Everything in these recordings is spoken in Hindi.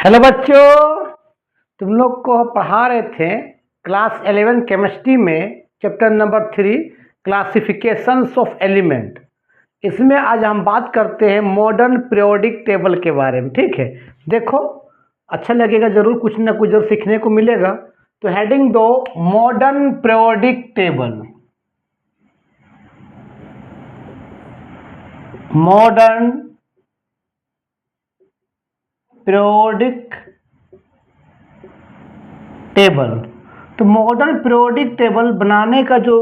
हेलो बच्चों, तुम लोग को पढ़ा रहे थे क्लास 11 केमिस्ट्री में chapter number 3 classifications of element. इसमें आज हम बात करते हैं मॉडर्न पीरियोडिक टेबल के बारे में। ठीक है, देखो अच्छा लगेगा, ज़रूर कुछ ना कुछ जरूर सीखने को मिलेगा। तो हेडिंग दो modern periodic table. Modern periodic table. तो मॉडर्न पीरियोडिक टेबल बनाने का जो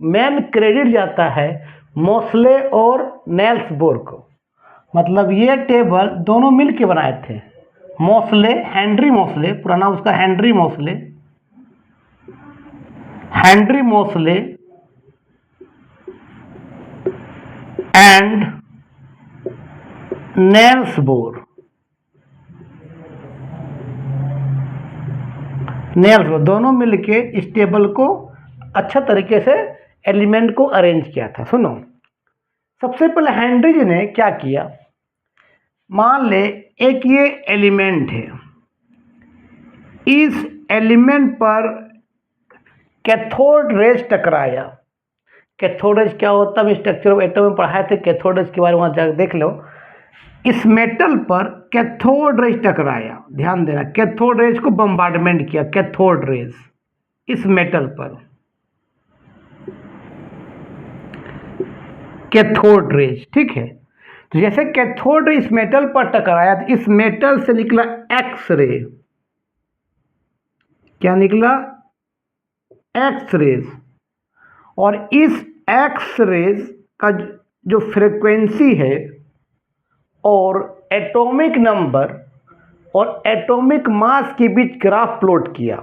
मेन क्रेडिट जाता है मोसले और नेल्स बोर को। मतलब ये टेबल दोनों मिल के बनाए थे। मोसले, हेनरी मोसले, पूरा नाम उसका Henry Mosle, Henry Mosle and nails bore. Nails bore दोनों मिलके इस टेबल को अच्छा तरीके से एलिमेंट को अरेंज किया था। सुनो, सबसे पहले हेनरी जी ने क्या किया, मान ले एक ये एलिमेंट है, इस एलिमेंट पर कैथोड रेज टकराया। कैथोड रेज क्या होता है, स्ट्रक्चर ऑफ एटम में पढ़ाए थे, कैथोड रेज के बारे में वहाँ जाकर देख लो। इस मेटल पर कैथोड रेज टकराया, ध्यान देना, कैथोड रेज को बम्बार्डमेंट किया, कैथोड रेज इस मेटल पर, कैथोड रेज। ठीक है, तो जैसे कैथोड इस मेटल पर टकराया तो इस मेटल से निकला एक्स रे। क्या निकला? X rays. और इस एक्स रेज का जो फ्रीक्वेंसी है और एटॉमिक नंबर और एटॉमिक मास के बीच ग्राफ प्लॉट किया।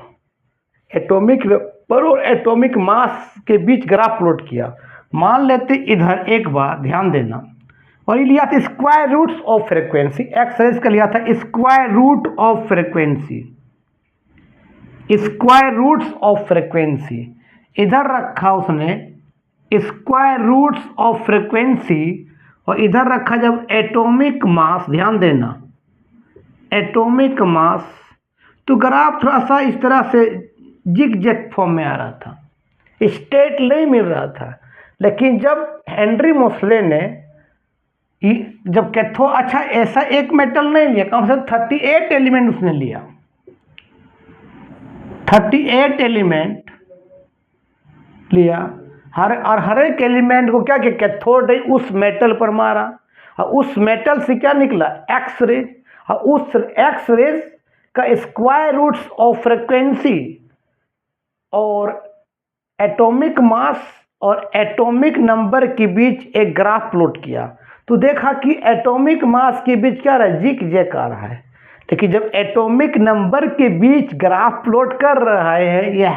एटॉमिक नंबर और एटॉमिक मास के बीच ग्राफ प्लॉट किया। मान लेते इधर एक बार ध्यान देना, और ये लिया था square roots of frequency. X rays का लिया था square root of frequency, square roots of frequency. इधर रखा उसने स्क्वायर रूट्स ऑफ फ्रीक्वेंसी, और इधर रखा जब एटॉमिक मास, ध्यान देना, एटॉमिक मास, तो ग्राफ थोड़ा सा इस तरह से जिग जैग फॉर्म में आ रहा था, स्टेट नहीं मिल रहा था। लेकिन जब हेनरी मोसले ने जब कैथो, अच्छा ऐसा एक मेटल नहीं लिया, कम से कम 38 एलिमेंट उसने लिया, 38 एलिमेंट लिया। हर एक एलिमेंट को क्या किया, कैथोड उस मेटल पर मारा, और उस मेटल से क्या निकला, एक्स रे। और उस एक्स रेज का स्क्वायर रूट्स ऑफ फ्रीक्वेंसी और एटॉमिक मास और एटॉमिक नंबर के बीच एक ग्राफ प्लॉट किया। तो देखा कि एटॉमिक मास के बीच क्या रहा है, जिग जैग आ रहा है। लेकिन जब एटॉमिक नंबर के बीच ग्राफ प्लॉट कर रहा है, ये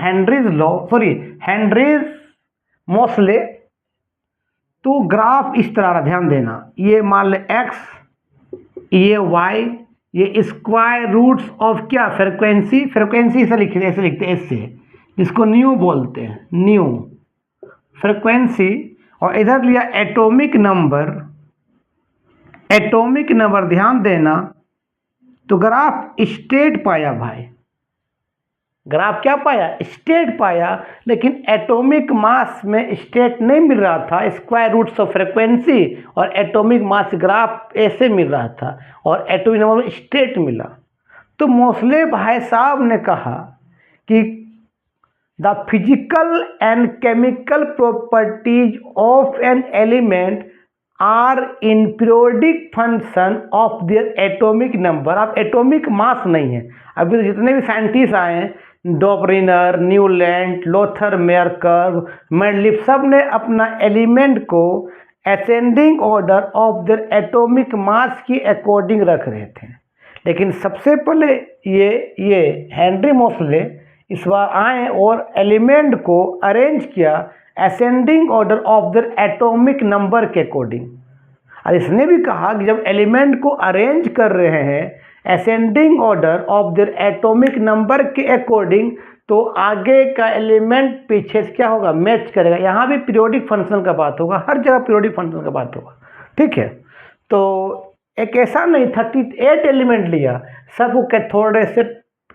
हेनरीज मोसले, तो ग्राफ इस तरह, ध्यान देना, ये मान ले एक्स, ये वाई, ये स्क्वायर रूट्स ऑफ क्या, फ्रीक्वेंसी। फ्रीक्वेंसी ऐसे लिखते इससे, जिसको न्यू बोलते हैं, न्यू फ्रीक्वेंसी। और इधर लिया एटॉमिक नंबर, एटॉमिक नंबर, ध्यान देना, तो ग्राफ स्टेट पाया भाई। ग्राफ क्या पाया, स्टेट पाया। लेकिन एटॉमिक मास में स्टेट नहीं मिल रहा था, स्क्वायर रूट्स ऑफ फ्रीक्वेंसी और एटॉमिक मास ग्राफ ऐसे मिल रहा था, और एटॉमिक नंबर में स्टेट मिला। तो मोसले भाई साहब ने कहा कि the physical and chemical properties of an element are in periodic function of their atomic number. अब एटॉमिक मास नहीं है, अभी तो जितने भी साइंटिस्ट आए हैं, डॉबरिनर, न्यूलैंड, लोथर मेयरकर्व, मेडलिफ, सब ने अपना एलिमेंट को ascending order of their atomic मास की अकॉर्डिंग रख रहे थे। लेकिन सबसे पहले ये हेनरी मोसले इस बार आए और एलिमेंट को अरेंज किया ascending order of their atomic number के अकॉर्डिंग। और इसने भी कहा कि जब एलिमेंट को अरेंज कर रहे हैं ascending order of their atomic number के अकॉर्डिंग, तो आगे का एलिमेंट पीछे से क्या होगा, मैच करेगा। यहाँ भी पीरियोडिक फंक्शन का बात होगा, हर जगह पीरियोडिक फंक्शन का बात होगा। ठीक है, तो एक ऐसा नहीं 38 एलिमेंट लिया, सबको कैथोड से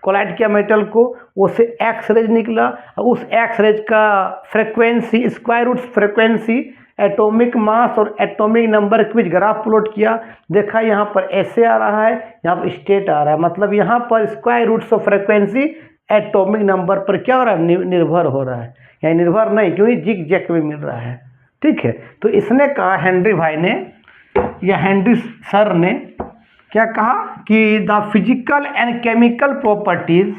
कोलाइड किया मेटल को, उससे एक्स रेज निकला और उस एक्स रेज का frequency square root frequency atomic mass और एटॉमिक नंबर के बीच ग्राफ प्लॉट किया। देखा यहाँ पर ऐसे आ रहा है, यहाँ पर स्टेट आ रहा है, मतलब यहाँ पर square roots of frequency atomic number पर क्या हो रहा है, निर्भर हो रहा है, यानी निर्भर नहीं क्योंकि जिग जैक में मिल रहा है। ठीक है, तो इसने कहा हेनरी भाई ने या हेनरी सर ने क्या कहा कि the physical and chemical properties,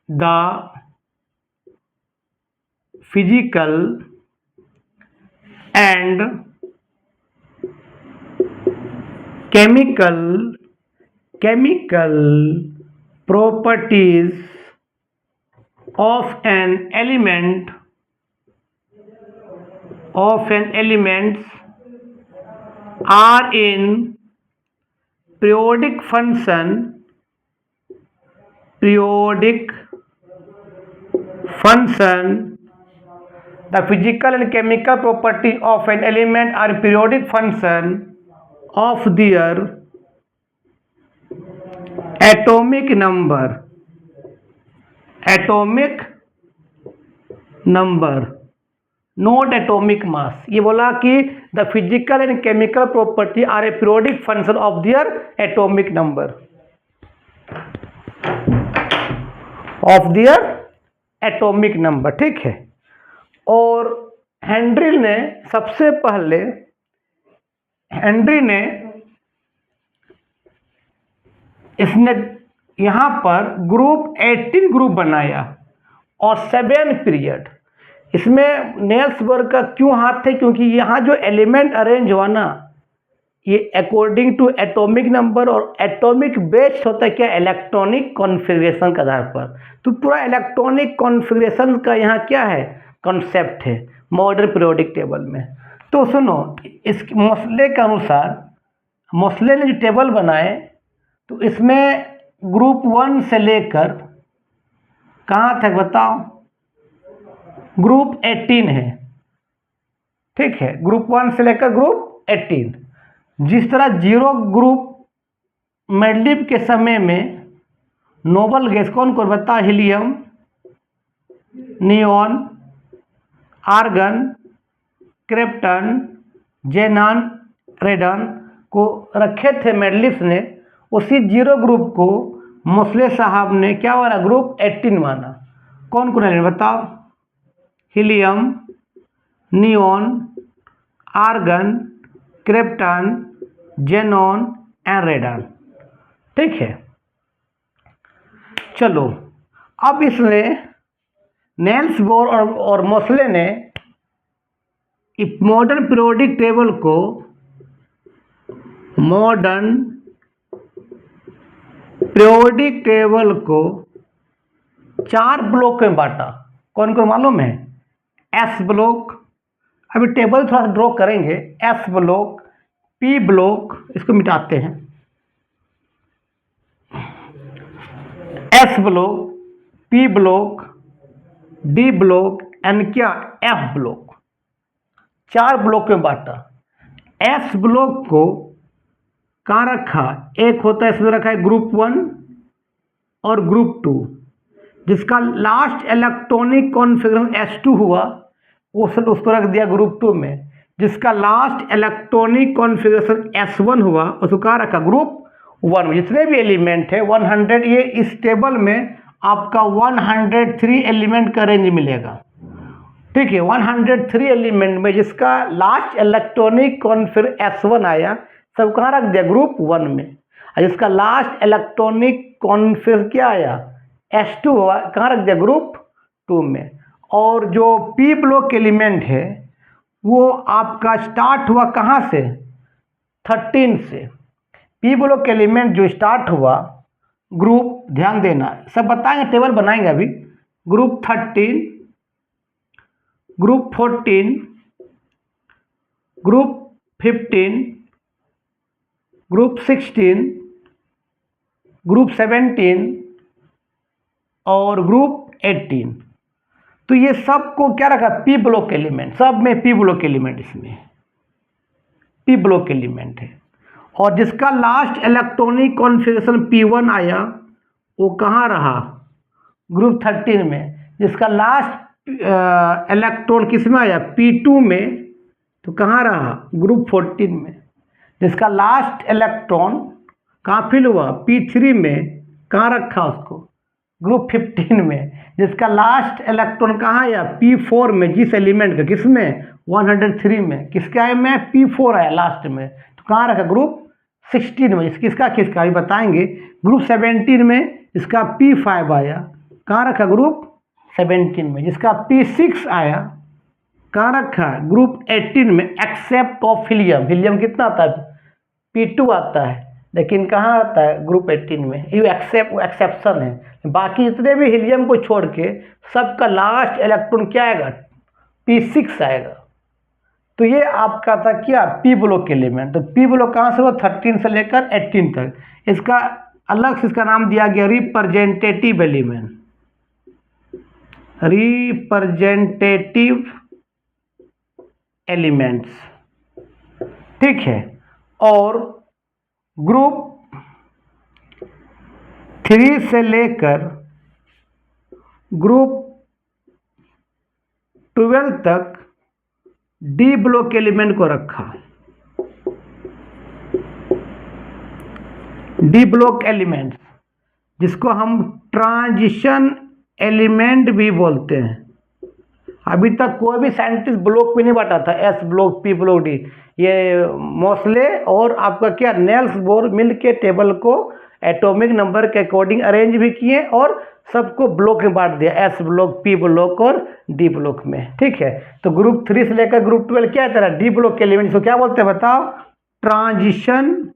the physical and chemical properties of an element are in periodic function the physical and chemical property of an element are periodic function of their atomic number not atomic mass. ये बोला कि the physical and chemical property are a periodic function of their atomic number, ठीक है। और हेनरी ने सबसे पहले इसने यहाँ पर ग्रुप 18 ग्रुप बनाया और 7 पीरियड। इसमें नेल्स बोर का क्यों हाथ थे, क्योंकि यहाँ जो एलिमेंट अरेंज हुआ ना, ये अकॉर्डिंग टू एटॉमिक नंबर और एटॉमिक बेस्ड होता है क्या, इलेक्ट्रॉनिक कॉन्फ़िगरेशन के आधार पर। तो पूरा इलेक्ट्रॉनिक कॉन्फ़िगरेशन का यहाँ क्या है, कॉन्सेप्ट है मॉडर्न पीरियोडिक टेबल में। तो सुनो, इस मोस्ले के अनुसार मोस्ले ने जो टेबल बनाए तो इसमें ग्रुप 1 से लेकर कहाँ तक बताओ, ग्रुप 18 है। ठीक है, ग्रुप 1 से लेकर ग्रुप 18। जिस तरह 0 ग्रुप मेंडलीव के समय में नोबल गैस कौन कौन बता, helium, neon, argon, krypton, xenon, radon को रखे थे मेंडलीव ने। उसी 0 ग्रुप को मोस्ले साहब ने क्या माना, ग्रुप 18 माना। कौन कौन है बताओ, helium, neon, argon, krypton, xenon and radon. ठीक है, चलो अब इसने नेल्स बोर और मोस्ले ने मॉडर्न पीरियोडिक टेबल को चार ब्लॉक में बांटा। कौन कौन मालूम है, एस ब्लॉक, अभी टेबल थोड़ा सा ड्रॉ करेंगे, एस ब्लॉक, पी ब्लॉक, इसको मिटाते हैं, S block, P block, D block and क्या, एफ ब्लॉक। 4 ब्लॉक में बांटा। एस ब्लॉक को कहाँ रखा, एक होता है इसमें रखा है ग्रुप 1 और ग्रुप 2, जिसका लास्ट इलेक्ट्रॉनिक कॉन्फ़िगरेशन S2 हुआ उसको रख दिया ग्रुप 2 में। जिसका लास्ट इलेक्ट्रॉनिक कॉन्फ़िगरेशन S1 हुआ उसको कहाँ रखा, ग्रुप 1 में। जितने भी एलिमेंट है 100, ये इस टेबल में आपका 103 एलिमेंट का रेंज मिलेगा। ठीक है, 103 एलिमेंट में जिसका लास्ट इलेक्ट्रॉनिक कॉन्फ़िगरेशन S1 आया, सब कहाँ रख दिया, ग्रुप 1 में। और जिसका लास्ट इलेक्ट्रॉनिक कॉन्फ़िगरेशन क्या आया, S2 हुआ, कहाँ रख दिया, ग्रुप 2 में। और जो पी ब्लॉक एलिमेंट है वो आपका स्टार्ट हुआ कहाँ से, 13 से। पी ब्लॉक एलिमेंट जो स्टार्ट हुआ ग्रुप, ध्यान देना सब बताएंगे, टेबल बनाएंगे अभी, group 13, group 14, group 15, group 16, group 17 और ग्रुप 18। तो ये सब को क्या रखा, पी ब्लॉक एलिमेंट, सब में पी ब्लॉक एलिमेंट, इसमें पी ब्लॉक एलिमेंट है। और जिसका लास्ट इलेक्ट्रॉनिक कॉन्फ़िगरेशन P1 आया वो कहाँ रहा, ग्रुप 13 में। जिसका लास्ट इलेक्ट्रॉन किस में आया, P2 में, तो कहाँ रहा, ग्रुप 14 में। जिसका लास्ट इलेक्ट्रॉन कहाँ फिल हुआ, P3 में, कहाँ रखा उसको, ग्रुप 15 में। जिसका लास्ट इलेक्ट्रॉन कहाँ आया, P4 में, जिस एलिमेंट का, किसमें, 103 में। किसका आया में, P4 आया लास्ट में, तो कहाँ रखा, ग्रुप 16 में। किसका किसका अभी बताएंगे। ग्रुप 17 में इसका P5 आया, कहाँ रखा, ग्रुप 17 में। जिसका P6 आया, कहाँ रखा, ग्रुप 18 में, एक्सेप्ट ऑफ हीलियम। हीलियम कितना आता है, P2 आता है, लेकिन कहाँ आता है, ग्रुप 18 में। ये एक्सेप्शन है। बाकी जितने भी हीलियम को छोड़ के सबका लास्ट इलेक्ट्रॉन क्या आएगा, P6 आएगा। तो ये आपका था क्या, पी ब्लॉक एलिमेंट। तो पी ब्लॉक कहाँ से हुआ, 13 से लेकर 18 तक। इसका अलग से इसका नाम दिया गया रिप्रेजेंटेटिव एलिमेंट, रिप्रेजेंटेटिव एलिमेंट्स, ठीक है। और ग्रुप 3 से लेकर ग्रुप 12 तक डी ब्लॉक एलिमेंट को रखा। डी ब्लॉक एलिमेंट जिसको हम ट्रांजिशन एलिमेंट भी बोलते हैं। अभी तक कोई भी साइंटिस्ट ब्लॉक पे नहीं बांटा था, S block, P block, D. ये मोस्ले और आपका क्या, नेल्स बोर मिल के टेबल को एटॉमिक नंबर के अकॉर्डिंग अरेंज भी किए और सबको ब्लॉक में बांट दिया, एस ब्लॉक, पी ब्लॉक और डी ब्लॉक में, ठीक है। तो ग्रुप 3 से लेकर ग्रुप 12 क्या है तेरा, डी ब्लॉक के एलिमेंट। इसको क्या बोलते हैं बताओ, ट्रांजिशन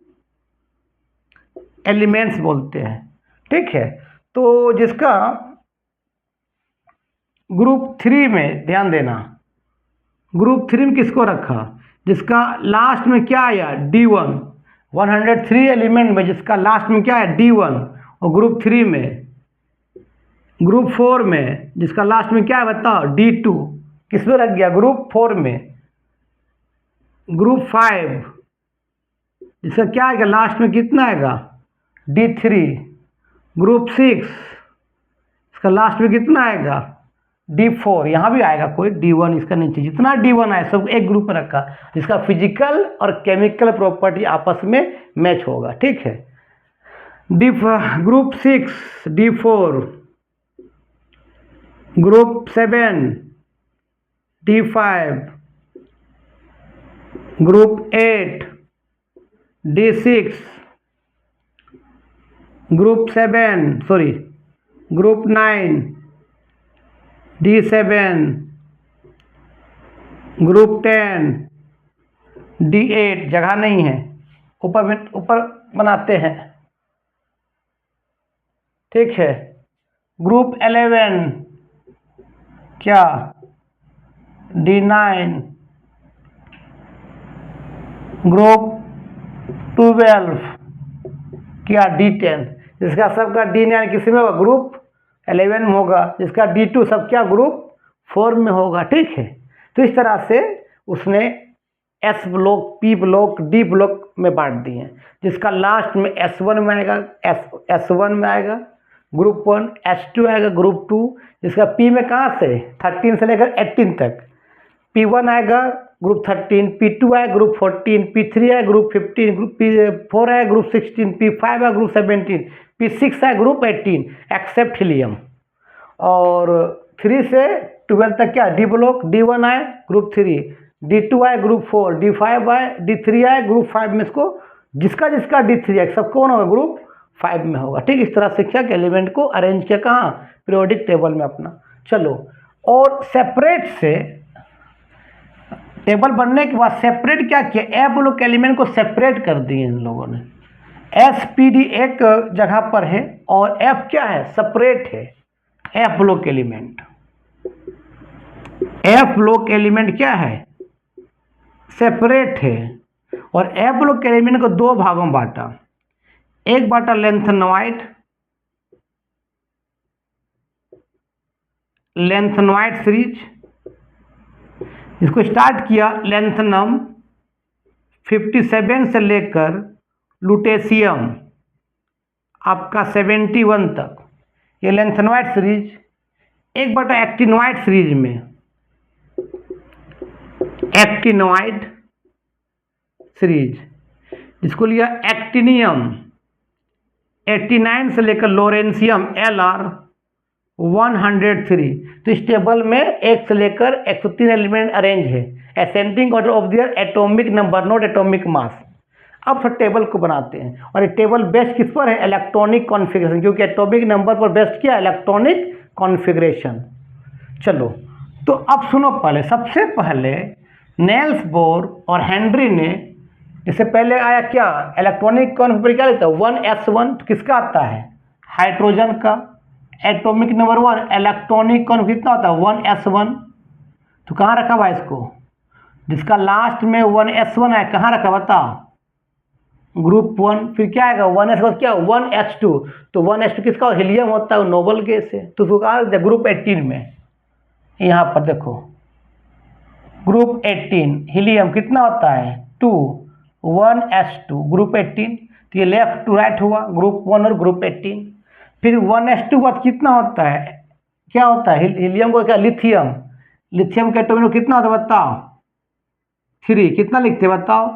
एलिमेंट्स बोलते हैं, ठीक है। तो जिसका ग्रुप 3 में ध्यान देना, ग्रुप 3 में किसको रखा, जिसका लास्ट में क्या आया, D1, 103 एलिमेंट में जिसका लास्ट में क्या है, D1। और ग्रुप 3 में, ग्रुप 4 में जिसका लास्ट में क्या है बताओ, D2। किस में रख गया, ग्रुप 4 में। ग्रुप 5 जिसका क्या आएगा, लास्ट में कितना आएगा, D3। ग्रुप 6 इसका लास्ट में कितना आएगा, D4। यहाँ भी आएगा कोई D1, इसका नीचे जितना D1 आए सब एक ग्रुप में रखा, जिसका फिजिकल और केमिकल प्रॉपर्टी आपस में मैच होगा, ठीक है। Group 6 D4, group 7 D5, group 8 D6, group 9 D7, group 10 D8। जगह नहीं है, ऊपर बनाते हैं, ठीक है। ग्रुप 11 क्या, D9, ग्रुप 12 क्या, D10। जिसका सबका D9 किस में होगा, ग्रुप 11 में होगा। जिसका D2 सब क्या, ग्रुप 4 में होगा, ठीक है। तो इस तरह से उसने S block, P block, D block में बांट दिए। जिसका लास्ट में S1 में आएगा, S1 में आएगा ग्रुप 1, S2 आएगा ग्रुप 2। जिसका P में कहाँ से, 13 से लेकर 18 तक, P1 आएगा ग्रुप 13, P2 आएगा ग्रुप 14, P3 आएगा ग्रुप 15, ग्रुप P4 आएगा ग्रुप 16, P5 आएगा ग्रुप 17, P6 आएगा ग्रुप 18 एक्सेप्ट हीलियम। और 3 से 12 तक क्या, डी ब्लॉक, D1 आए ग्रुप 3, D2 आए ग्रुप 4, D5 आए, D3 आए ग्रुप 5 में। इसको जिसका D3 है सब कौन होगा, ग्रुप 5 में होगा, ठीक। इस तरह से क्या एलिमेंट को अरेंज किया, कहाँ, पीरियोडिक टेबल में अपना। चलो, और सेपरेट से टेबल बनने के बाद सेपरेट क्या किया, एफ ब्लॉक एलिमेंट को सेपरेट कर दिए इन लोगों ने। SPD एक जगह पर है और F क्या है, सेपरेट है। F block element, F block element क्या है, सेपरेट है। और एफ ब्लॉक एलिमेंट को दो भागों में बांटा। एक बांटा लेंथेनॉइड सीरीज, इसको स्टार्ट किया लेंथनम 57 से लेकर लुटेशियम आपका 71 तक, ये लेंथेनॉइड सीरीज। एक बटा एक्टिनॉइड सीरीज में, एक्टिनॉइड सीरीज जिसको लिया एक्टिनियम 89 से लेकर लोरेंशियम Lr 103। तो इस टेबल में 1 से लेकर 103 एलिमेंट अरेंज है, ascending order of their atomic number, not atomic mass. अब फिर टेबल को बनाते हैं, और ये टेबल बेस्ड किस पर है? इलेक्ट्रॉनिक कॉन्फ़िगरेशन, क्योंकि एटॉमिक नंबर पर बेस्ड क्या? Electronic configuration. चलो तो अब सुनो, पहले सबसे पहले नेल्स बोर और हेनरी ने, इससे पहले आया क्या? इलेक्ट्रॉनिक कॉन्फ़िगरेशन क्या लिखता है? 1s1 किसका आता है? हाइड्रोजन का। एटॉमिक नंबर 1 इलेक्ट्रॉनिक कॉन्फ़िगरेशन कितना होता है? 1s1। तो कहाँ रखा हुआ इसको? जिसका लास्ट में 1s1 है, कहाँ रखा बताओ? ग्रुप 1। फिर क्या आएगा? 1s का क्या? 1s2। तो 1s2 किसका? हीलियम होता है, नोबल गैस है। तो उसको कहाँ रखते हैं? ग्रुप 18 में। यहाँ पर देखो ग्रुप 18 हीलियम कितना होता है? 2, 1s2 ग्रुप 18। तो ये लेफ्ट टू राइट हुआ, ग्रुप 1 और ग्रुप 18। फिर 1s2 बाद कितना होता है? क्या होता है? हीलियम को क्या? लिथियम। लिथियम के एटॉमिक कितना होता है बताओ? 3। कितना लिखते बताओ?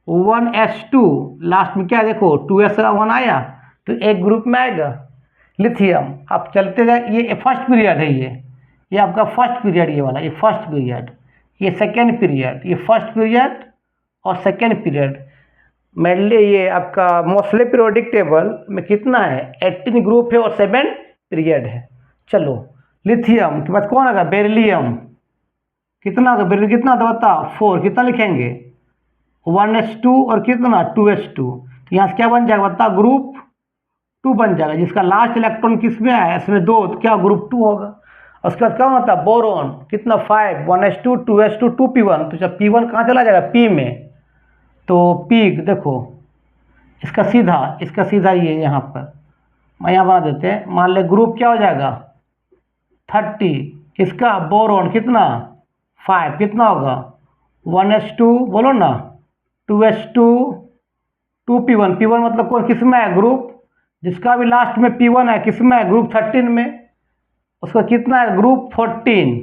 1s2 लास्ट में क्या? देखो 2s का 1 आया, तो एक ग्रुप में आएगा लिथियम। आप चलते जाए, ये फर्स्ट पीरियड है, ये आपका फर्स्ट पीरियड, ये वाला, ये फर्स्ट पीरियड, ये सेकेंड पीरियड, ये फर्स्ट पीरियड और सेकेंड पीरियड। मेनली ये आपका मोस्टली पीरियोडिक टेबल में कितना है? 18 ग्रुप है और 7 पीरियड है। चलो लिथियम के बाद कौन आएगा? बेरिलियम। कितना होगा बेरिलियम? कितना था बताओ? 4। कितना लिखेंगे? 1s2 और कितना? 2s2। तो यहाँ से क्या बन जाएगा बताओ? ग्रुप 2 बन जाएगा, जिसका लास्ट इलेक्ट्रॉन किस में है? इसमें 2, तो क्या ग्रुप 2 होगा। और उसके बाद क्या होता है? बोरॉन कितना? 5, 1s2 2s2 2p1। तो जब p1 कहाँ चला जाएगा? p में। तो p देखो इसका सीधा ये यहाँ पर मैं यहाँ बना देते हैं। मान ले ग्रुप क्या हो जाएगा? 30। किसका? बोरॉन। कितना? 5। कितना होगा? 1s2 बोलो ना, 2s2 2p1। p1 मतलब कौन? किस में है? ग्रुप जिसका भी लास्ट में p1 है, किस में है? ग्रुप 13 में। उसका कितना है? ग्रुप 14।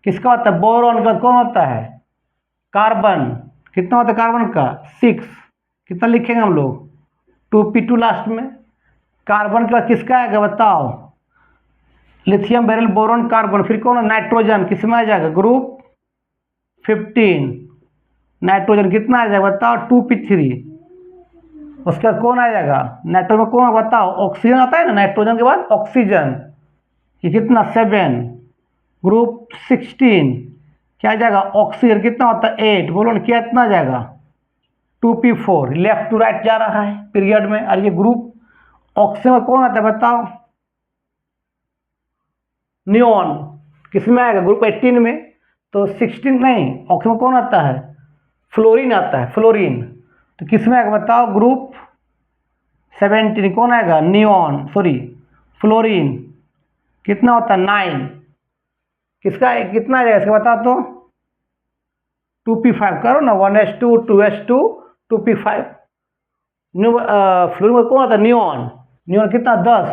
किसका होता है? बोरॉन का कौन होता है? कार्बन। कितना होता है कार्बन का? 6। कितना लिखेंगे हम लोग? 2p2 लास्ट में। कार्बन के बाद किसका आएगा बताओ? Lithium, beryl, boron, carbon. फिर कौन? नाइट्रोजन। किस में आ जाएगा? ग्रुप 15। नाइट्रोजन कितना आ जाएगा बताओ? 2p3। उसके बाद कौन आ जाएगा? नाइट्रोजन में कौन बताओ? ऑक्सीजन आता है ना नाइट्रोजन के बाद, ऑक्सीजन। ये कितना? 7। ग्रुप 16 क्या आ जाएगा? ऑक्सीजन। कितना होता है? 8। बोलो ना क्या इतना जाएगा? 2p4। लेफ्ट टू राइट जा रहा है पीरियड में। और ये ग्रुप ऑक्सीजन में कौन आता है बताओ? नियॉन। किस में आएगा? ग्रुप 18 में। तो 16 नहीं, ऑक्सीजन में कौन आता है? फ्लोरीन आता है, फ्लोरीन। तो किस में आएगा बताओ? ग्रुप 17 कौन आएगा? Neon, sorry fluorine. कितना होता है? 9। किसका कितना आ जाएगा इसका बताओ तो? 2p5 करो ना, 1s2 2s2 2p5। फ्लोरीन में कौन आता है? नियॉन। नियॉन कितना? 10।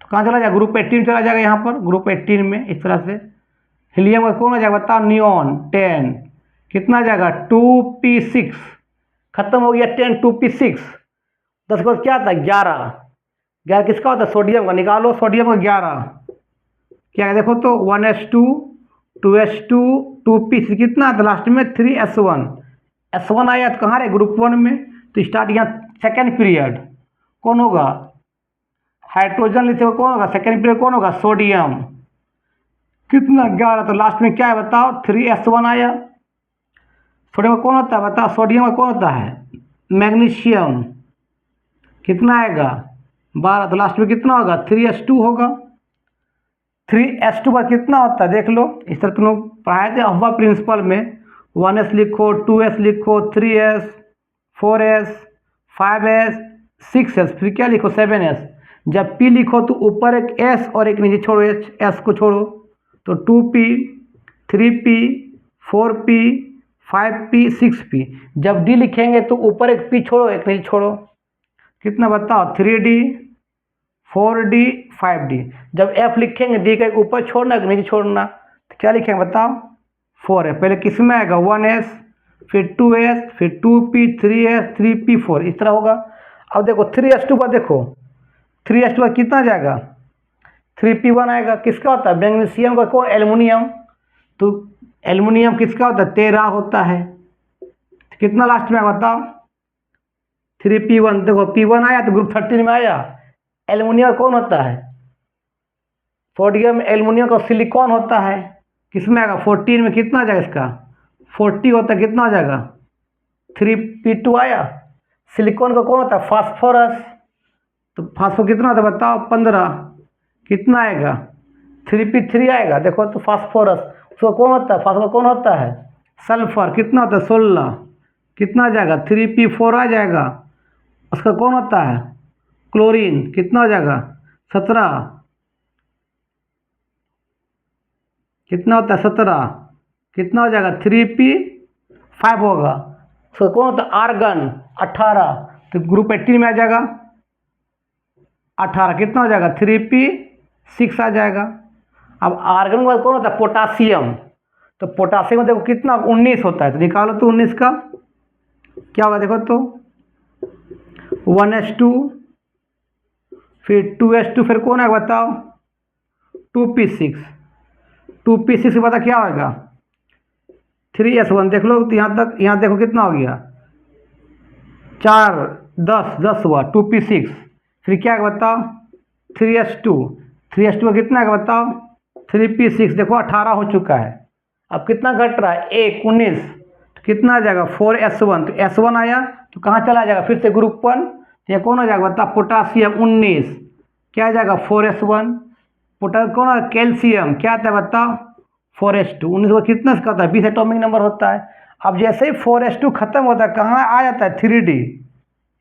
तो कहाँ चला जाएगा? ग्रुप 18 चला जाएगा यहाँ पर, ग्रुप 18 में। इस तरह से हीलियम में कौन आ जाएगा बताओ? नियॉन 10। कितना आ जाएगा? 2p6। खत्म हो गया 10, 2p6। 10 के बाद क्या आता है? 11। 11 किसका होता है? सोडियम का। निकालो सोडियम का 11। क्या है देखो तो? 1s2 2s2 2p3। कितना आता है लास्ट में? 3s1। s1 आया तो कहाँ रहे? ग्रुप 1 में। तो स्टार्ट यहाँ सेकेंड पीरियड कौन होगा? हाइड्रोजन। लिथियम कौन होगा? सेकेंड पीरियड कौन होगा? सोडियम। कितना? 11। तो लास्ट में क्या है बताओ? 3s1 आया। सोडियम में कौन होता है बताओ? सोडियम में कौन होता है? मैग्नीशियम। कितना आएगा? 12। तो लास्ट में कितना होगा? 3s2 होगा। 3s2 का कितना होता है देख लो। इस तरह तुम लोग पढ़ाए थे अहवा प्रिंसिपल में। 1s लिखो, 2s लिखो, 3s 4s 5s 6s, फिर क्या लिखो? 7s। जब p लिखो तो ऊपर एक s और एक नीचे छोड़ो, s को छोड़ो। तो 2p 3p 4p 5p 6p। जब d लिखेंगे तो ऊपर एक p छोड़ो, एक नीचे छोड़ो। कितना बताओ, 3D 4D 5D। जब F लिखेंगे डी का ऊपर छोड़ना कि नीचे छोड़ना, तो क्या लिखेंगे बताओ, 4 है। पहले किस में आएगा, 1S, फिर 2S, फिर 2P, 3S, 3P, 4, इस तरह होगा। अब देखो 3S2 पर देखो, 3S2 पर कितना जाएगा, 3P1 आएगा। किसका होता है, मैग्नीशियम का, कौन, एल्युमिनियम। तो एल्युमिनियम किसका होता है, 13 होता है। कितना लास्ट में बताओ, 3P1। देखो P1 आया तो ग्रुप 13 में आया। एल्युमिनियम कौन होता है, सोडियम। एल्युमिनियम का सिलिकॉन होता है, किसमें आएगा, 14 में। कितना आ जाएगा इसका, 40 होता है, कितना हो जाएगा, 3P2 आया। सिलिकॉन का कौन होता है, फास्फोरस। तो फास्फोर कितना होता है बताओ, 15, कितना आएगा, 3P3 आएगा। देखो तो फास्फोरस, उसका कौन होता है, फास्फोर कौन होता है, सल्फर, कितना होता है, 16, कितना आ जाएगा, 3P4 आ जाएगा। उसका कौन होता है, क्लोरीन, कितना हो जाएगा, 17, कितना होता है, 17, कितना हो जाएगा, 3P5 होगा। उसका कौन होता है, आर्गन, 18, तो ग्रुप 18 में आ जाएगा। 18 कितना हो जाएगा, 3P6 आ जाएगा। अब आर्गन के बाद कौन होता है, पोटासियम। तो पोटासियम में देखो कितना, 19 होता है। तो निकालो तो 19 का क्या होगा, देखो तो 1S2, फिर 2S2, फिर कौन है बताओ, 2P6। 2P6 के बाद क्या होगा, 3S1। देख लो तो यहाँ तक, यहाँ देखो कितना हो गया, 4, 10 हुआ, 2P6। फिर क्या है बताओ, 3S2। 3S2 का कितना है बताओ, 3P6। देखो 18 हो चुका है। अब कितना घट रहा है, 1, 19, तो कितना आ जाएगा, 4S1। तो S1 आया तो कहाँ चला जाएगा, फिर से ग्रुप 1। तो ये कौन हो जाएगा बताओ, पोटासियम, 19, क्या आ जाएगा, 4S1। कौन है, कैल्शियम, क्या आता है बताओ, 4S2। 19 को कितना से होता है, 20 एटॉमिक नंबर होता है। अब जैसे ही 4S2 खत्म होता है, कहाँ आ जाता है, 3D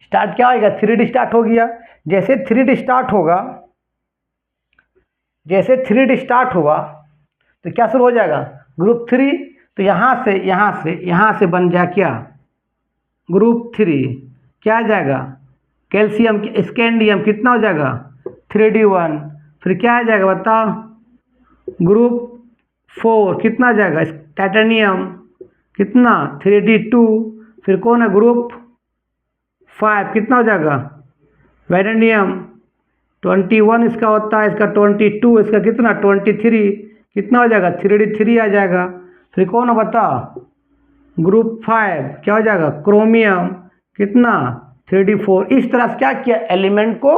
स्टार्ट। क्या होगा, 3D स्टार्ट हो गया। जैसे 3D स्टार्ट होगा, जैसे 3D स्टार्ट हुआ तो क्या शुरू हो जाएगा, ग्रुप 3। तो यहाँ से बन जाए क्या, ग्रुप 3, क्या आ जाएगा, कैल्शियम, स्कैंडियम, कितना हो जाएगा, 3D1। फिर क्या आ जाएगा बताओ, ग्रुप 4, कितना आ जाएगा, टाइटेनियम, कितना, 3D2। फिर कौन है, ग्रुप 5, कितना हो जाएगा, वैलेडियम, 21 इसका होता है, इसका 22, इसका कितना, 23, कितना हो जाएगा, 3D3 आ जाएगा। फिर कौन है बताओ, ग्रुप 5, क्या हो जाएगा, क्रोमियम, कितना, 3D4। इस तरह से क्या किया, एलिमेंट को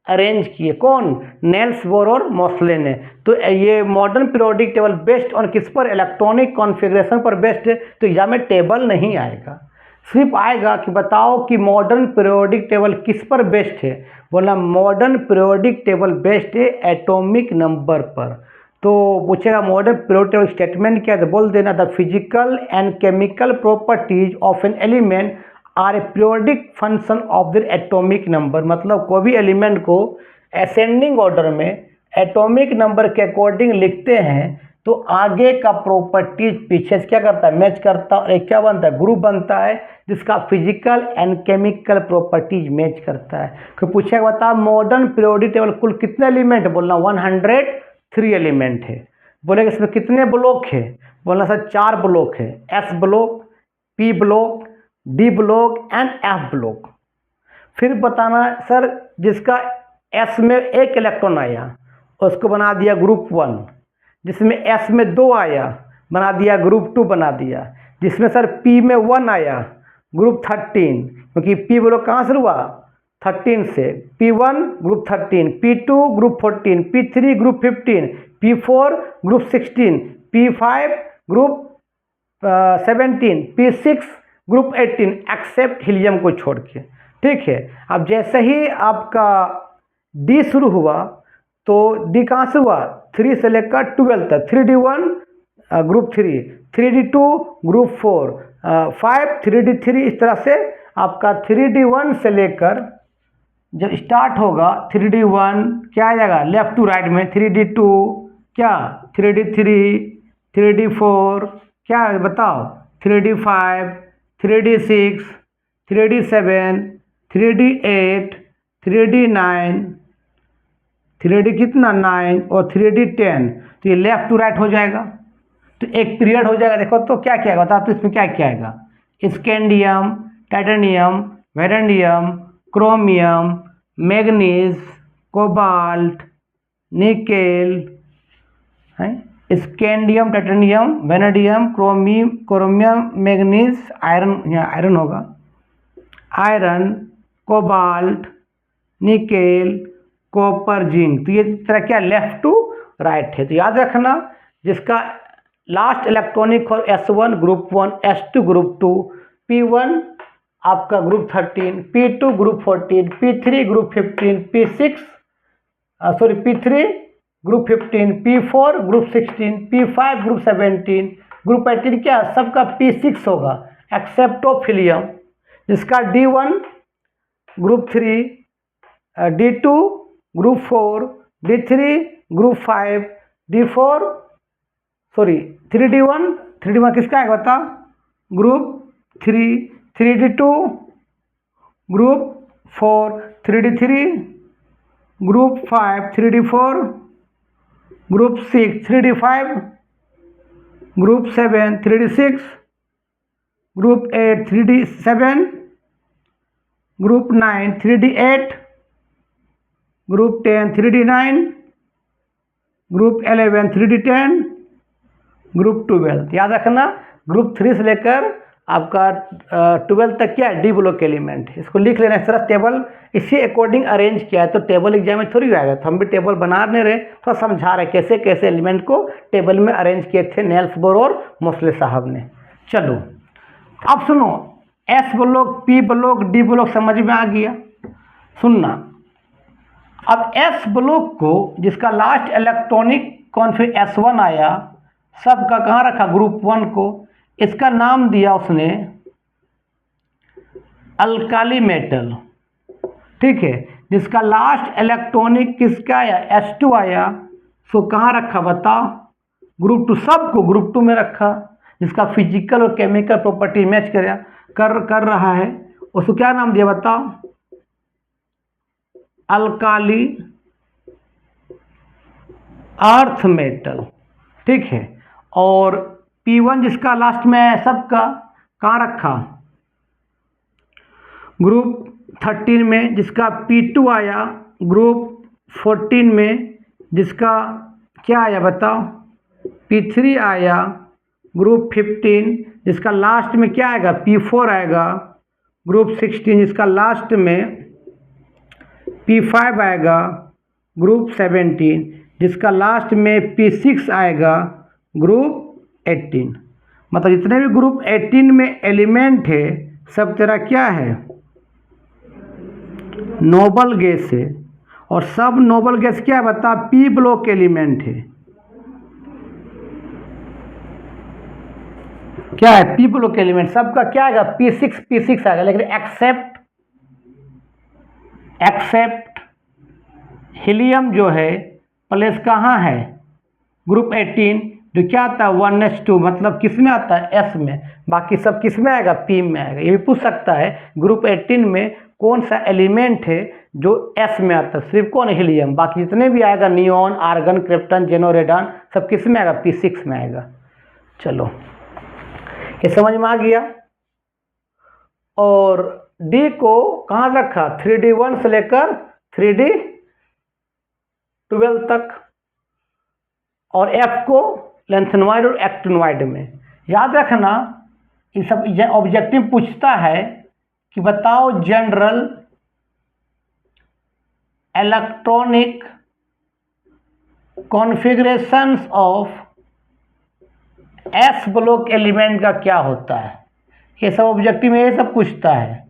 अरेंज किए, कौन, नेल्स बोर और मोस्ले ने। तो ये modern periodic table based on किस पर, इलेक्ट्रॉनिक कॉन्फ़िगरेशन पर बेस्ड है। तो एग्जाम में टेबल नहीं आएगा, सिर्फ आएगा कि बताओ कि मॉडर्न पीरियोडिक टेबल किस पर बेस्ड है। बोला मॉडर्न पीरियोडिक टेबल बेस्ड है एटॉमिक नंबर पर। तो पूछेगा मॉडर्न पीरियोडिक टेबल स्टेटमेंट क्या है, तो बोल देना, the physical and chemical properties of an element are a periodic function of the atomic number. मतलब कोई भी एलिमेंट को असेंडिंग ऑर्डर में एटॉमिक नंबर के अकॉर्डिंग लिखते हैं तो आगे का प्रॉपर्टीज पीछे से क्या करता है, मैच करता है, और एक क्या बनता है, ग्रुप बनता है जिसका physical and chemical properties match करता है। तो पूछेगा बता मॉडर्न पीरियोडिक टेबल कुल कितने एलिमेंट है, बोलना 103 एलिमेंट है। बोलेगा इसमें कितने ब्लॉक है, बोलना सर 4 ब्लॉक है, S block, P block, D block and F block. फिर बताना सर जिसका एस में 1 इलेक्ट्रॉन आया उसको बना दिया ग्रुप 1, जिसमें एस में 2 आया बना दिया ग्रुप 2 बना दिया, जिसमें सर पी में 1 आया ग्रुप 13, क्योंकि पी ब्लॉक कहाँ से हुआ 13 से, P1 group 13, P2 group 14, P3 group 15, P4 group 16, P5 group 17, P6 group 18 except helium को छोड़ के। ठीक है, अब जैसे ही आपका डी शुरू हुआ तो डी कहाँ से हुआ 3 से लेकर 12 तक, 3D1 group 3, 3D2 group 4, 5 3D3, इस तरह से आपका 3D1 से लेकर जब स्टार्ट होगा 3D1 क्या आ जाएगा लेफ्ट टू राइट में, 3D2 क्या 3D3, 3D4 क्या है बताओ, 3D5, 3D6, 3D7, 3D8, 3D9, 3D कितना 9 और 3D10, तो ये लेफ्ट टू राइट हो जाएगा। तो एक पीरियड हो जाएगा। देखो तो क्या क्या बता, तो इसमें क्या क्या आएगा, scandium, titanium, vanadium, chromium, manganese, cobalt, nickel, है scandium, titanium, vanadium, chromium, manganese, iron, यहाँ आयरन होगा, iron, cobalt, nickel, copper, zinc. तो ये तरह क्या लेफ्ट टू राइट है। तो याद रखना जिसका लास्ट इलेक्ट्रॉनिक और S1 group 1, S2 group 2, P1 आपका group 13, P2 group 14, P3 group 15, P3 group 15, P4 group 16, P5 group 17, group 18 क्या सबका P6 होगा एक्सेप्ट ऑफ हीलियम, जिसका D1 group 3, D2 group 4, D3 group 5, D4 3D1, 3D1 किसका है बता, group 3, 3D2 group 4, 3D3 group 5, 3D4 group 6, 3D5 group 7, 3D6 group 8, 3D7 group 9, 3D8 group 10, 3D9 group 11, 3D10 group 12। याद रखना ग्रुप 3 से लेकर आपका 12 तक क्या है, डी ब्लॉक एलिमेंट है। इसको लिख लेना इस तरह टेबल, इसी अकॉर्डिंग अरेंज किया है। तो टेबल एग्जाम में थोड़ी आएगा, तो हम भी टेबल बना नहीं रहे, थोड़ा समझा रहे कैसे कैसे एलिमेंट को टेबल में अरेंज किए थे नेल्स बोर और मोस्ले साहब ने। चलो अब सुनो, S block, P block, D block समझ में आ गया। सुनना, अब एस ब्लॉक को जिसका लास्ट इलेक्ट्रॉनिक कॉन्फिग S1 आया, सबका कहाँ रखा, ग्रुप 1 को, इसका नाम दिया उसने अल्काली मेटल, ठीक है। जिसका लास्ट इलेक्ट्रॉनिक किसका आया, S2 आया, सो कहाँ रखा बताओ, ग्रुप 2, सबको ग्रुप 2 में रखा। जिसका फिजिकल और केमिकल प्रॉपर्टी मैच कर रहा है, उसको क्या नाम दिया बताओ, अल्काली अर्थ मेटल, ठीक है। और P1 जिसका लास्ट में है सबका कहाँ रखा, ग्रुप 13 में। जिसका P2 आया ग्रुप 14 में, जिसका क्या आया बताओ, P3 आया ग्रुप 15, जिसका लास्ट में क्या आएगा, P4 आएगा ग्रुप 16, जिसका लास्ट में P5 आएगा ग्रुप 17, जिसका लास्ट में P6 आएगा ग्रुप 18। मतलब जितने भी ग्रुप 18 में एलिमेंट है सब तेरा क्या है, नोबल गैस है। और सब नोबल गैस क्या है बता, पी ब्लॉक एलिमेंट है। क्या है, पी ब्लॉक एलिमेंट, सबका क्या आएगा, P6 आएगा। लेकिन एक्सेप्ट हीलियम जो है प्लेस कहाँ है, ग्रुप 18, जो क्या आता है 1s2, मतलब किस में आता है, S में। बाकी सब किस में आएगा, P में आएगा। ये भी पूछ सकता है ग्रुप 18 में कौन सा एलिमेंट है जो S में आता है, सिर्फ कौन, हीलियम। बाकी जितने भी आएगा नियॉन, आर्गन, क्रिप्टन, जेनो, रेडॉन, सब किस में आएगा, P6 में आएगा। चलो ये समझ में आ गया। और D को कहाँ रखा, 3D1 से लेकर 3D12 तक, और F को लेंथेनॉइड और एक्टिनॉइड में। याद रखना ये सब ऑब्जेक्टिव पूछता है कि बताओ general electronic configurations of S block element का क्या होता है। ये सब ऑब्जेक्टिव में ये सब पूछता है।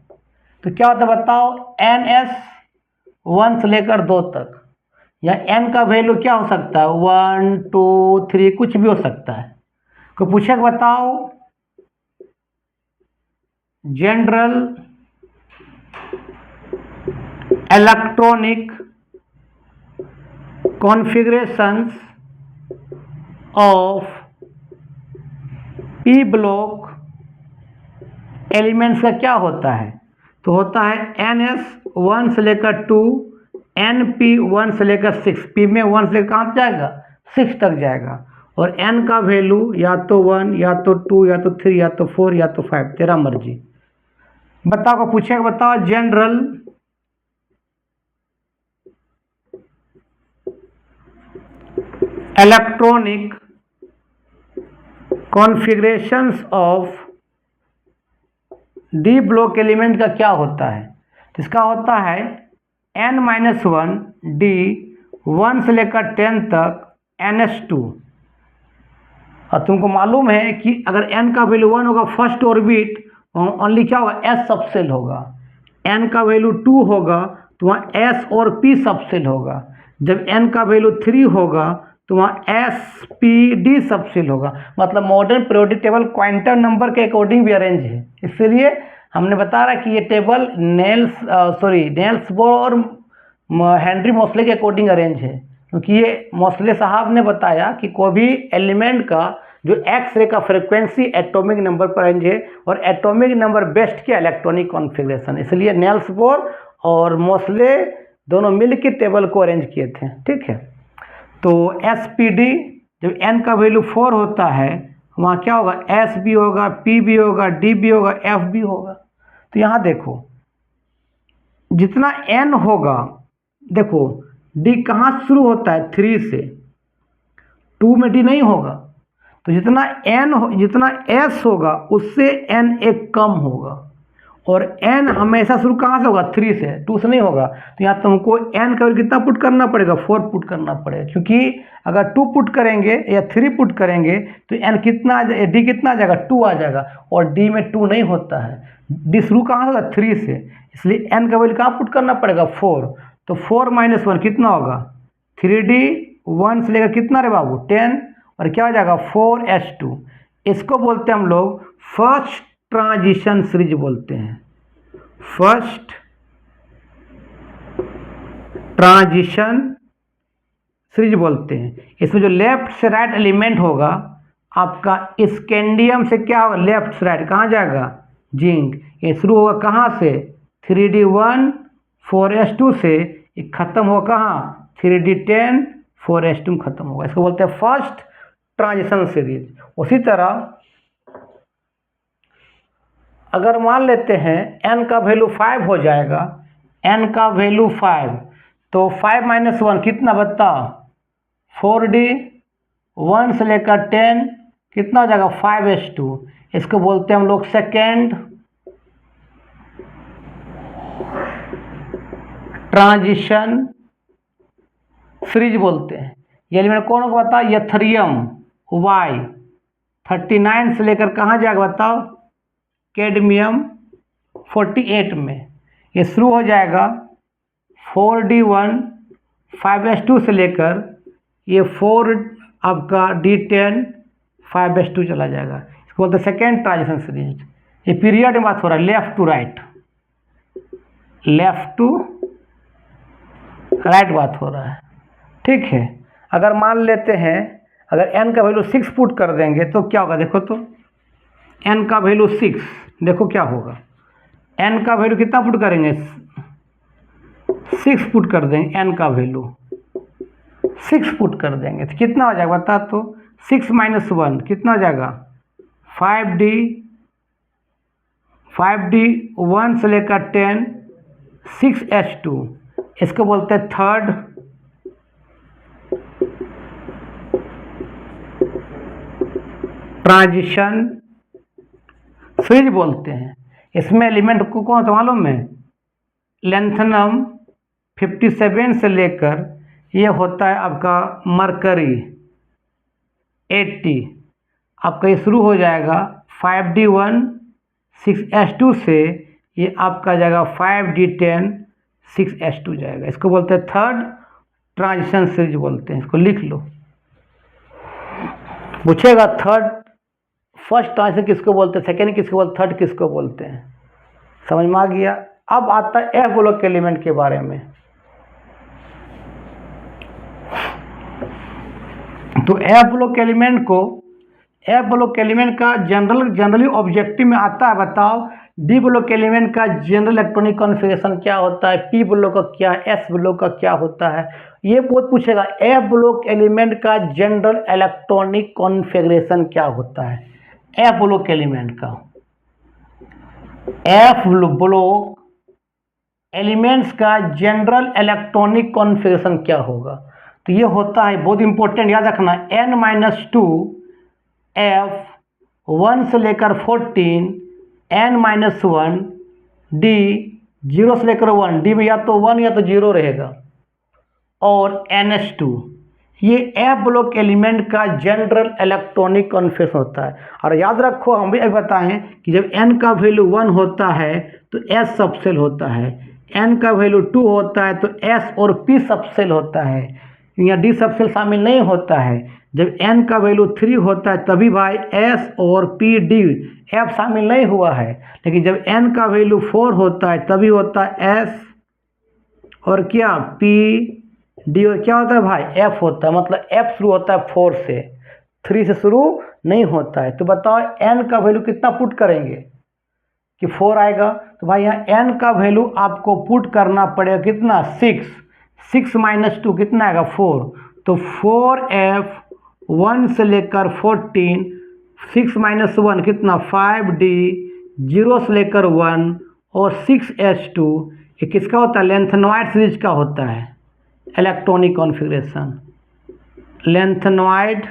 तो क्या होता है बताओ, NS1 से लेकर 2 तक, या N का वैल्यू क्या हो सकता है, 1, 2, 3, कुछ भी हो सकता है। को पूछे बताओ general electronic configurations of P block elements का क्या होता है। तो होता है NS 1 से लेकर 2, NP 1 से लेकर 6, P में 1 से लेकर कहाँ तक जाएगा 6 तक जाएगा, और N का वैल्यू या तो 1 या तो 2 या तो 3 या तो 4 या तो 5, तेरा मर्जी। बताओ को पूछेगा, बताओ general electronic configurations of D block element का क्या होता है। तो इसका होता है n-1 D 1 से लेकर 10 तक ns2, और तुमको मालूम है कि अगर n का वैल्यू 1 होगा फर्स्ट ऑर्बिट ओनली क्या होगा s सबसेल होगा, n का वैल्यू 2 होगा तो वहाँ s और p सबसेल होगा, जब n का वैल्यू 3 होगा तो वहाँ एस पी डी सबसेल होगा। मतलब modern periodic table quantum number के अकॉर्डिंग भी अरेंज है, इसलिए हमने बता रहा कि ये टेबल नेल्स बोर और हेनरी मोसले के अकॉर्डिंग अरेंज है, क्योंकि ये मोसले साहब ने बताया कि कोई भी एलिमेंट का जो एक्स रे का फ्रिक्वेंसी एटॉमिक नंबर पर अरेंज है और एटॉमिक नंबर बेस्ट किया इलेक्ट्रॉनिक कॉन्फ़िगरेशन, इसलिए नेल्स बोर और मोसले दोनों मिल के टेबल को अरेंज किए थे। ठीक है, तो एस पी डी जब n का वैल्यू 4 होता है वहाँ क्या होगा s भी होगा, p भी होगा, d भी होगा, f भी होगा। तो यहाँ देखो जितना n होगा, देखो d कहाँ शुरू होता है 3 से, 2 में d नहीं होगा, तो जितना s होगा उससे n एक कम होगा, और n हमेशा शुरू कहाँ से होगा 3 से, 2 से नहीं होगा। तो यहाँ तुमको n का वैल्यू कितना पुट करना पड़ेगा 4 पुट करना पड़ेगा, क्योंकि अगर 2 पुट करेंगे या 3 पुट करेंगे तो n कितना d कितना आ जाएगा 2 आ जाएगा, और d में 2 नहीं होता है, d शुरू कहाँ से होगा 3 से, इसलिए n का वैल्यू कहाँ पुट करना पड़ेगा 4। तो 4 - 1 कितना होगा 3d, 1 से लेकर कितना रे बाबू 10, और क्या हो जाएगा 4s2। इसको बोलते हैं हम लोग फर्स्ट ट्रांजिशन सीरीज बोलते हैं, फर्स्ट ट्रांजिशन सीरीज बोलते हैं। इसमें जो लेफ्ट से राइट एलिमेंट होगा आपका स्कैंडियम से क्या होगा लेफ्ट से राइट कहाँ जाएगा जिंक, ये शुरू होगा कहाँ से 3d1 4s2 से, ये खत्म होगा कहाँ 3d10 4s2 खत्म होगा, इसको बोलते हैं फर्स्ट ट्रांजिशन सीरीज। उसी तरह अगर मान लेते हैं n का वैल्यू 5 हो जाएगा, n का वैल्यू 5, तो 5 - 1 कितना बताओ 4d, 1 से लेकर 10 कितना हो जाएगा 5s2, इसको बोलते हैं हम लोग सेकेंड ट्रांजिशन सीरीज बोलते हैं। ये एलिमेंट कौन होगा बताओ यथरियम y 39 से लेकर कहाँ जाएगा बताओ कैडमियम 48 में, ये शुरू हो जाएगा 4d1 5s2 से लेकर ये 4 आपका d10 5s2 चला जाएगा, इसको बोलते हैं सेकेंड ट्रांजिशन सीरीज। ये पीरियड में बात हो रहा है लेफ्ट टू राइट बात हो रहा है। ठीक है, अगर मान लेते हैं अगर n का वैल्यू 6 पुट कर देंगे तो क्या होगा, देखो तो n का वैल्यू 6, देखो क्या होगा n का वैल्यू कितना पुट करेंगे 6 पुट कर देंगे, n का वैल्यू 6 पुट कर देंगे तो कितना हो जाएगा बता, तो 6 - 1 कितना हो जाएगा 5d, 1 से लेकर 10 6s2, इसको बोलते हैं थर्ड ट्रांजिशन सीरीज बोलते हैं। इसमें एलिमेंट को कौन तो मालूम है लेंथनम 57 से लेकर ये होता है आपका मरकरी 80, आपका ये शुरू हो जाएगा 5d1 6s2 से, ये आपका जाएगा 5d10 6s2 जाएगा, इसको बोलते हैं थर्ड ट्रांजिशन सीरीज बोलते हैं। इसको लिख लो, पूछेगा थर्ड फर्स्ट ट्रांजिशन किसको बोलते हैं, सेकेंड किसको बोलते हैं, थर्ड किसको बोलते हैं, समझ में आ गया। अब आता है एफ ब्लॉक के एलिमेंट के बारे में। तो एफ ब्लॉक एलिमेंट का जनरली ऑब्जेक्टिव में आता है, बताओ डी ब्लॉक एलिमेंट का जनरल इलेक्ट्रॉनिक कॉन्फ़िगरेशन क्या होता है, पी ब्लॉक का क्या, एस ब्लॉक का क्या होता है, ये बहुत पूछेगा। एफ ब्लॉक एलिमेंट का जनरल इलेक्ट्रॉनिक कॉन्फ़िगरेशन क्या होता है, एफ ब्लॉक एलिमेंट का, एफ ब्लॉक एलिमेंट्स का जनरल इलेक्ट्रॉनिक कॉन्फ़िगरेशन क्या होगा। तो ये होता है, बहुत इंपॉर्टेंट याद रखना, n-2 एफ 1 से लेकर 14 n-1 डी 0 से लेकर 1, डी में या तो 1 या तो 0 रहेगा, और ns2, ये एफ ब्लॉक एलिमेंट का जनरल इलेक्ट्रॉनिक कॉन्फ़िगरेशन होता है। और याद रखो, हम भी बताएं कि जब n का वैल्यू 1 होता है तो s सबसेल होता है, n का वैल्यू 2 होता है तो s और p सबसेल होता है, यहाँ d सबसेल शामिल नहीं होता है। जब n का वैल्यू 3 होता है तभी भाई s और p d f शामिल नहीं हुआ है, लेकिन जब n का वैल्यू 4 होता है तभी होता है s और क्या p d, और क्या होता है भाई f होता है, मतलब f शुरू होता है 4 से, 3 से शुरू नहीं होता है। तो बताओ n का वैल्यू कितना पुट करेंगे कि 4 आएगा, तो भाई यहाँ n का वैल्यू आपको पुट करना पड़ेगा कितना, 6, 6 - 2 कितना आएगा 4, तो 4f 1 से लेकर 14, 6 - 1 कितना 5d, 0 से लेकर 1 और 6s2, ये किसका होता है, लेंथनॉइड सीरीज का होता है इलेक्ट्रॉनिक कॉन्फ़िगरेशन, लेंथनॉइड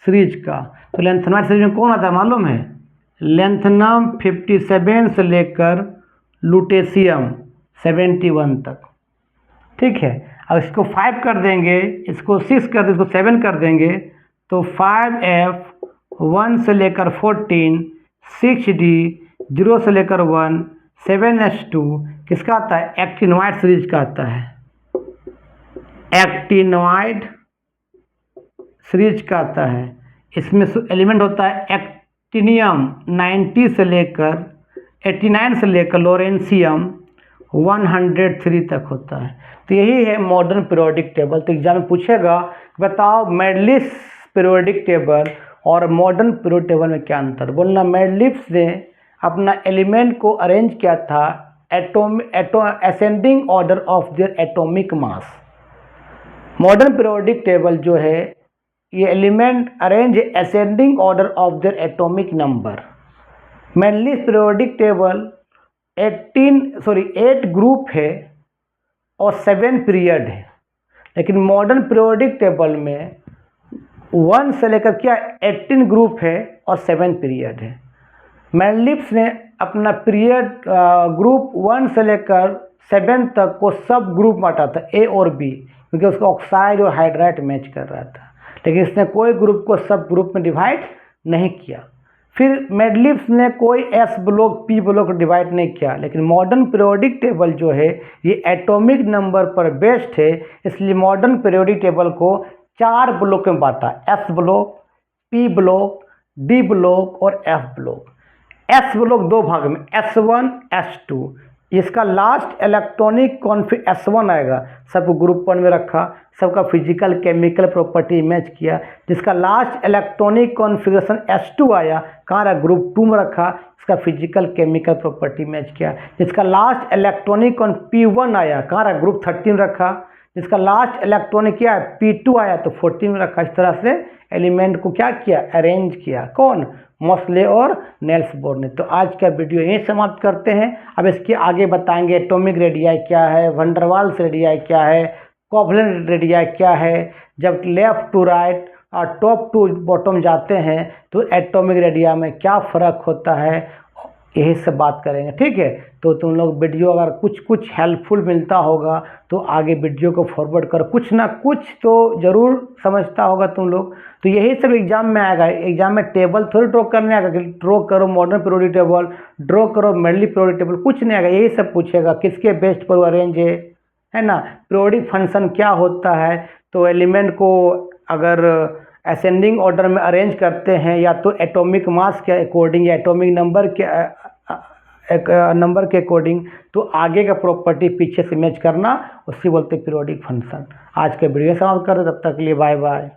सीरीज का। तो लेंथनॉइड सीरीज में कौन आता है मालूम है, लेंथनम 57 से लेकर लुटेशियम 71 तक, ठीक है। अब इसको 5 कर देंगे, इसको 6 कर देंगे, इसको 7 कर देंगे, तो 5f 1 से लेकर 14, 6d 0 से लेकर 1, 7s2 किसका आता है, एक्टिनॉइड सीरीज का आता है, एक्टिनॉइड सीरीज का आता है। इसमें एलिमेंट होता है एक्टिनियम 90 से लेकर 89 से लेकर लोरेंशियम 103 तक होता है। तो यही है मॉडर्न पीरियोडिक टेबल। तो एग्जाम में पूछेगा बताओ मेडलिस पीरियोडिक टेबल और मॉडर्न पीरियोडिक टेबल में क्या अंतर, बोलना मेडलिस ने अपना एलिमेंट को अरेंज किया था ascending order of their atomic mass. Modern periodic table जो है ये element arrange ascending order of their atomic number. Mendeleev's periodic table 8 group है और 7 पीरियड है, लेकिन मॉडर्न पीरियोडिक टेबल में 1 से लेकर क्या 18 ग्रुप है और 7 पीरियड है। मेडलिस ने अपना पीरियड ग्रुप 1 से लेकर 7 तक को सब ग्रुप बांटा था, ए और बी, क्योंकि उसका ऑक्साइड और हाइड्राइड मैच कर रहा था, लेकिन इसने कोई ग्रुप को सब ग्रुप में डिवाइड नहीं किया। फिर मेडलिस ने कोई S block P block divide नहीं किया, लेकिन मॉडर्न पीरियोडिक टेबल जो है ये एटॉमिक नंबर पर बेस्ड है, इसलिए मॉडर्न पीरियोडिक टेबल को 4 ब्लॉक में बांटा, S block, P block, D block और एफ ब्लॉक। एस ब्लॉक 2 भाग में, S1 S2, इसका लास्ट इलेक्ट्रॉनिक कॉन्फ़िगरेशन S1 आएगा, सबको ग्रुप 1 में रखा, सबका फिजिकल केमिकल प्रॉपर्टी मैच किया। जिसका लास्ट इलेक्ट्रॉनिक कॉन्फ़िगरेशन S2 आया, कहाँ रहा, ग्रुप 2 में रखा, इसका फिजिकल केमिकल प्रॉपर्टी मैच किया। जिसका लास्ट इलेक्ट्रॉनिक P1 आया, कहाँ रहा, ग्रुप 13 रखा। जिसका लास्ट इलेक्ट्रॉनिक क्या है, P2 आया तो 14 में रखा। इस तरह से एलिमेंट को क्या किया, अरेंज किया, कौन, मोस्ले और नेल्स बोर ने। तो आज का वीडियो यहीं समाप्त करते हैं। अब इसके आगे बताएंगे एटॉमिक रेडियाई क्या है, वंडरवाल्स रेडियाई क्या है, कोवलेंट रेडियाई क्या है, जब लेफ्ट टू राइट और टॉप टू बॉटम जाते हैं तो एटॉमिक रेडिया में क्या फ़र्क होता है, यही सब बात करेंगे, ठीक है। तो तुम लोग वीडियो अगर कुछ हेल्पफुल मिलता होगा तो आगे वीडियो को फॉरवर्ड करो, कुछ ना कुछ तो ज़रूर समझता होगा तुम लोग। तो यही सब एग्जाम में आएगा। एग्जाम में टेबल थोड़ी ड्रॉ करने आएगा कि ड्रॉ करो मॉडर्न पीरियोडिक टेबल, ड्रॉ करो मेडली पीरियोडिक टेबल, कुछ नहीं आएगा। यही सब पूछेगा किसके बेस्ट पर अरेंज है ना, पीरियोडिक फंक्शन क्या होता है। तो एलिमेंट को अगर असेंडिंग ऑर्डर में अरेंज करते हैं या तो एटॉमिक मास के अकॉर्डिंग या एटॉमिक नंबर के अकॉर्डिंग, तो आगे का प्रॉपर्टी पीछे से मैच करना, उसी बोलते पीरियोडिक फंक्शन। आज का वीडियो समाप्त कर दो, तब तक के लिए बाय बाय।